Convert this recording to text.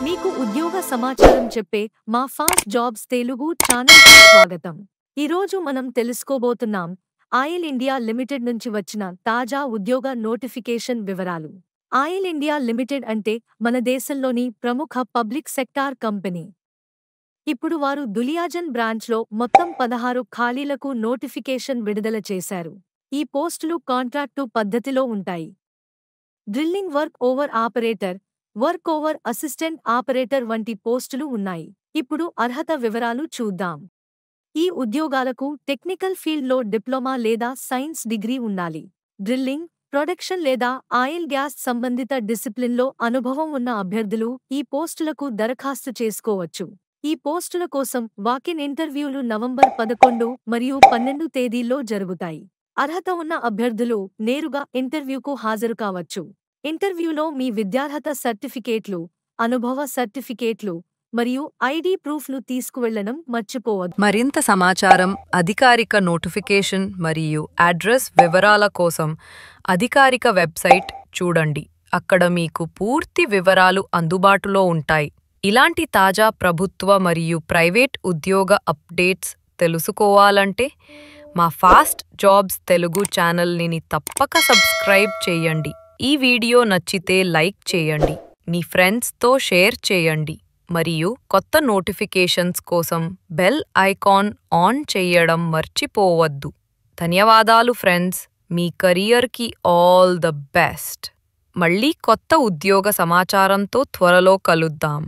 మీకు ఉద్యోగ సమాచారం చెప్పే మా ఫాస్ట్ జాబ్స్ తెలుగు ఛానల్కి స్వాగతం. ఈరోజు మనం తెలుసుకోబోతున్నాం ఆయిల్ ఇండియా లిమిటెడ్ నుంచి వచ్చిన తాజా ఉద్యోగ నోటిఫికేషన్ వివరాలు. ఆయిల్ ఇండియా లిమిటెడ్ అంటే మన దేశంలోని ప్రముఖ పబ్లిక్ సెక్టార్ కంపెనీ. ఇప్పుడు వారు దులియాజన్ బ్రాంచ్లో మొత్తం 16 ఖాళీలకు నోటిఫికేషన్ విడుదల చేశారు. ఈ పోస్టులు కాంట్రాక్టు పద్ధతిలో ఉంటాయి. Drilling work over operator, work over assistant operator వంటి పోస్టులు ఉన్నాయి. ఇప్పుడు అర్హత వివరాలు చూద్దాం. ఈ ఉద్యోగాలకు టెక్నికల్ ఫీల్డ్లో డిప్లొమా లేదా సైన్స్ డిగ్రీ ఉండాలి. డ్రిల్లింగ్, ప్రొడక్షన్ లేదా ఆయిల్ గ్యాస్ సంబంధిత డిసిప్లిన్లో అనుభవం ఉన్న అభ్యర్థులు ఈ పోస్టులకు దరఖాస్తు చేసుకోవచ్చు. ఈ పోస్టుల కోసం వాకిన్ ఇంటర్వ్యూలు నవంబర్ 11 మరియు 12 తేదీల్లో జరుగుతాయి. అర్హత ఉన్న అభ్యర్థులు నేరుగా ఇంటర్వ్యూకు హాజరు కావచ్చు. ఇంటర్వ్యూలో మీ విద్యార్హత సర్టిఫికేట్లు, అనుభవ సర్టిఫికేట్లు మరియు ఐడి ప్రూఫ్ను తీసుకువెళ్లడం మర్చిపోవద్దు. మరింత సమాచారం, అధికారిక నోటిఫికేషన్ మరియు అడ్రస్ వివరాల కోసం అధికారిక వెబ్సైట్ చూడండి. అక్కడ మీకు పూర్తి వివరాలు అందుబాటులో ఉంటాయి. ఇలాంటి తాజా ప్రభుత్వ మరియు ప్రైవేట్ ఉద్యోగ అప్డేట్స్ తెలుసుకోవాలంటే మా ఫాస్ట్ జాబ్స్ తెలుగు ఛానల్ని తప్పక సబ్స్క్రైబ్ చేయండి. ఈ వీడియో నచ్చితే లైక్ చేయండి, మీ ఫ్రెండ్స్తో షేర్ చేయండి మరియు కొత్త నోటిఫికేషన్స్ కోసం బెల్ ఐకాన్ ఆన్ చేయడం మర్చిపోవద్దు. ధన్యవాదాలు ఫ్రెండ్స్, మీ కెరియర్కి ఆల్ ద బెస్ట్. మళ్ళీ కొత్త ఉద్యోగ సమాచారంతో త్వరలో కలుద్దాం.